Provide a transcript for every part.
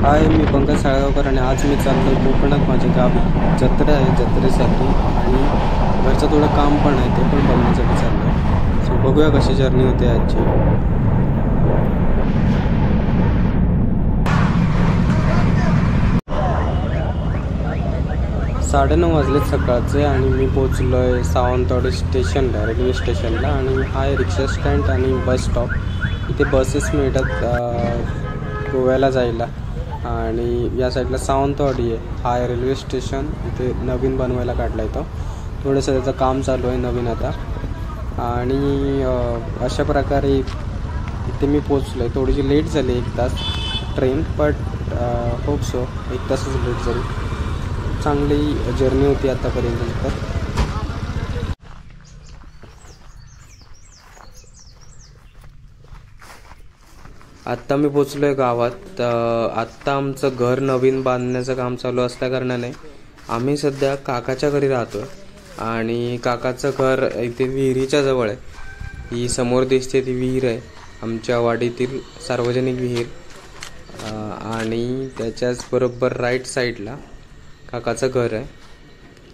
हाय, मी पंकज साळगावकर आणि आज मी चाललो कोकणात माझ्या गावी. जत्रा आहे, जत्रेसाठी आणि घरचं थोडं काम पण आहे, ते पण बघण्यासाठी चाललो आहे. सो बघूया कशी जर्नी होते आजची. 9:30 वाजलेत सकाळचे आणि मी पोचलो आहे सावंतवाडी स्टेशनला, रेल्वे स्टेशनला. आणि हा आहे रिक्षा स्टँड आणि बस स्टॉप. इथे बसेस मिळतात गोव्याला जायला. आणि या साईडला सावंतवाडी आहे. हा आहे रेल्वे स्टेशन. इथे नवीन बनवायला काढला आहे तो. थोडंसं त्याचं काम चालू आहे नवीन आता. आणि अशा प्रकारे इथे मी पोचलो आहे. थोडीशी लेट झाली, 1 तास ट्रेन, बट होप सो 1 तासच लेट झाली. चांगली जर्नी होती आतापर्यंत. तर आत्ता मी पोचलो आहे गावात. आत्ता आमचं घर नवीन बांधण्याचं काम चालू असल्याकारणाने आम्ही सध्या काकाच्या घरी राहतो. आणि काकाचं घर इथे विहिरीच्या जवळ आहे. ही समोर दिसते ती विहीर आहे, आमच्या वाडीतील सार्वजनिक विहीर. आणि त्याच्याच बरोबर राईट साईडला काकाचं घर आहे.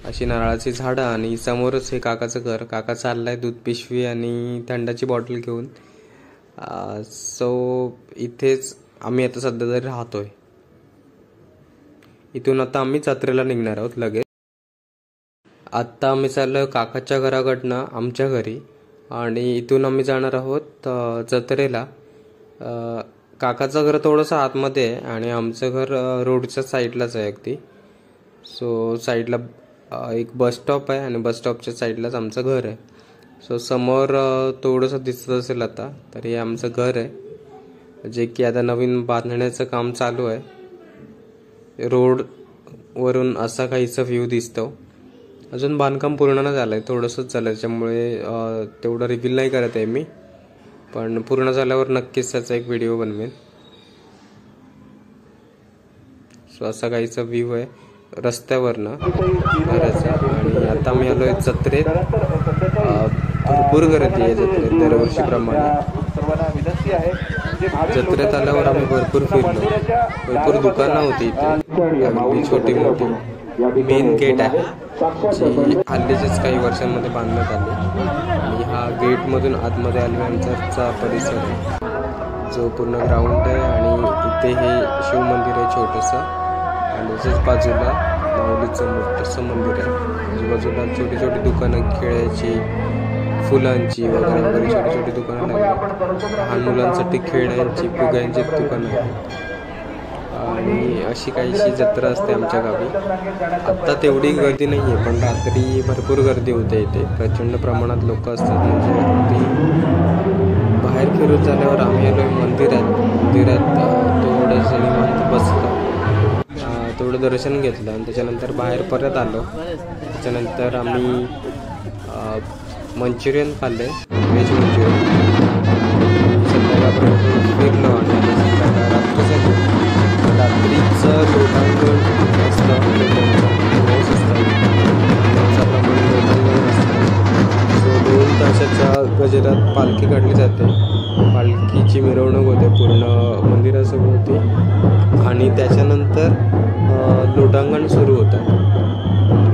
अशी नारळाची झाडं आणि समोरच हे काकाचं घर. काका चाललाय दूध पिशवी आणि थंडाची बॉटल घेऊन. सो इथेच आम्ही आता सध्या तरी राहतोय. इथून आता आम्ही जत्रेला निघणार आहोत लगेच. आत्ता आम्ही चाललोय काकाच्या घराकडनं आमच्या घरी आणि इथून आम्ही जाणार आहोत जत्रेला. काकाचं घर थोडंसं आतमध्ये आहे आणि आमचं घर रोडच्या साईडलाच आहे अगदी. सो साईडला एक बस स्टॉप आहे आणि बस स्टॉपच्या साईडलाच आमचं घर आहे. सो समोर थोडंसं दिसत असेल आता, तर हे आमचं घर आहे, जे की आता नवीन बांधण्याचं काम चालू आहे. रोडवरून असा काहीसा व्ह्यू दिसतो. अजून बांधकाम पूर्ण नाही झालं आहे, थोडंसंच झालं, त्याच्यामुळे तेवढं रिव्हील नाही करत आहे मी. पण पूर्ण झाल्यावर नक्कीच त्याचा एक व्हिडिओ बनवेन. सो असा काहीचा व्ह्यू आहे रस्त्यावरनं घराचा. आणि आता मी आलो आहे जत्रेत. भरपूर गर्दी आहे जत्रेत दरवर्षीप्रमाणे. जत्रेत आल्यावर आम्ही भरपूर फिरलो. भरपूर दुकानं होती इथे, छोटी मोठी. मेन गेट आहे जी हल्लीच्याच काही वर्षांमध्ये बांधण्यात आली. आणि हा गेटमधून आतमध्ये आल्यानंतरचा परिसर आहे, जो पूर्ण ग्राउंड आहे. आणि इथे हे शिव मंदिर आहे छोटंसं. आणि त्याच्याच बाजूला माऊलीचं मोठंसं मंदिर आहे. आजूबाजूला छोटी छोटी दुकानं, खेळायची, फुलांची वगैरे वगैरे छोटी छोटी दुकानं लागली. लहान मुलांसाठी खेळण्यांची, फुग्यांची दुकानं आहेत. आणि अशी काहीशी जत्रा असते आमच्या गावी. आत्ता तेवढी गर्दी नाही आहे, पण रात्री भरपूर गर्दी होते इथे. प्रचंड प्रमाणात लोक असतात. म्हणजे अगदी बाहेर फिरून झाल्यावर आम्ही आलो मंदिरात. थोडंसं निवांत बसलो, थोडं दर्शन घेतलं आणि त्याच्यानंतर बाहेर परत आलो. त्याच्यानंतर आम्ही मंचुरियन खाल्ले, व्हेज मंचुरियन. संध्याकाळपर्यंत फिरलो आणि रात्री झाली. रात्रीचं लोटांगण असतं, पाऊस असतं, पावसाप्रमाणे लोटांगण असतं. सो 2 तासाच्या गजरात पालखी काढली जाते. पालखीची मिरवणूक होते पूर्ण मंदिरासोबती. आणि त्याच्यानंतर लोटांगण सुरू होतं.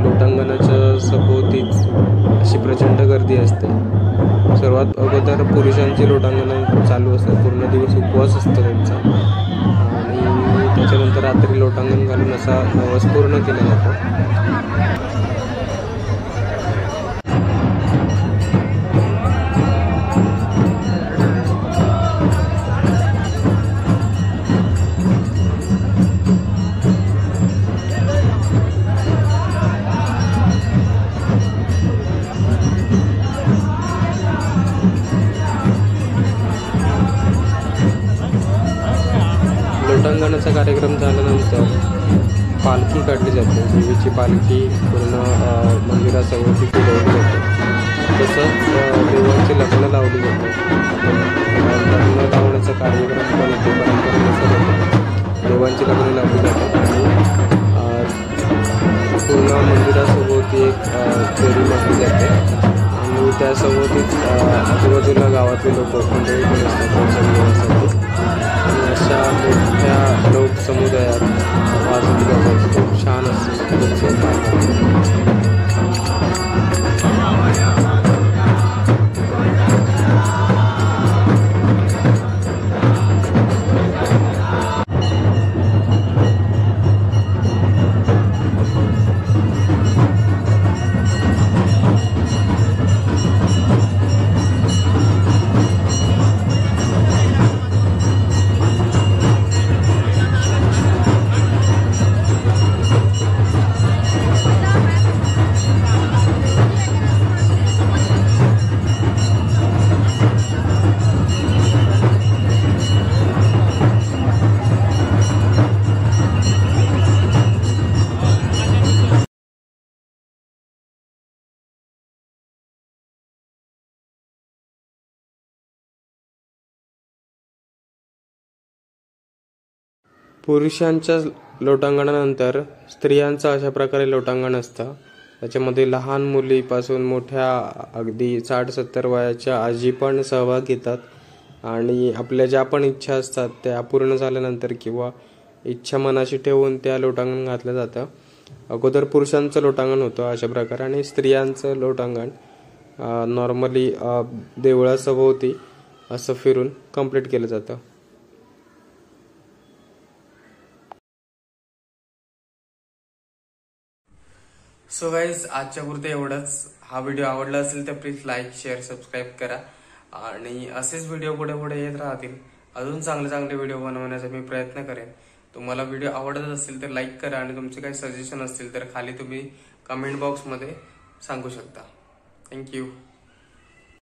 लोटांगणाच्या सभोवतीच अशी प्रचंड गर्दी असते. सर्वात अगोदर पुरुषांची लोटांगण चालू असतात, पूर्ण दिवस उपवास असतो त्यांचा. आणि त्याच्यानंतर रात्री लोटांगण घालून असा नवस पूर्ण केला जातो. लोटांगणाचा कार्यक्रम झाल्यानंतर पालखी काढली जाते. देवीची पालखी पूर्ण मंदिरासमोर फिरवली जाते. तसंच देवांची लग्न लावली जाते. लग्न लावण्याचा कार्यक्रम पण इथे परंपरेनुसार होतो. देवांची लग्न लावली जातात आणि पूर्ण मंदिरासोबती एक फेरी मारली जाते. आणि त्यासोबतच आजूबाजूला गावातले लोक मंडळी पण असतात दर्शन घेण्यासाठी. आणि अशा मोठ्या लोकसमुदायात खूप सोपं आहे. पुरुषांच्या लोटांगणानंतर स्त्रियांचं अशा प्रकारे लोटांगण असतं. त्याच्यामध्ये लहान मुलीपासून मोठ्या अगदी 60-70 वयाच्या आजी पण सहभाग घेतात आणि आपल्या ज्या पण इच्छा असतात त्या पूर्ण झाल्यानंतर किंवा इच्छा मनाशी ठेवून त्या लोटांगण घातलं जातं. अगोदर पुरुषांचं लोटांगण होतं अशा प्रकारे आणि स्त्रियांचं लोटांगण नॉर्मली देवळासभोवती असं फिरून कंप्लीट केलं जातं. सो गाईज आजच्या पुरते एवढंच. हा व्हिडिओ आवडला असेल तर प्लीज लाईक शेअर सबस्क्राईब करा आणि असेच व्हिडिओ पुढे पुढे येत राहतील. अजून चांगले चांगले व्हिडिओ बनवण्याचा मी प्रयत्न करेन. तुम्हाला व्हिडिओ आवडत असेल तर लाईक करा आणि तुमचे काही सजेशन असतील तर खाली तुम्ही कमेंट बॉक्समध्ये सांगू शकता. थँक्यू.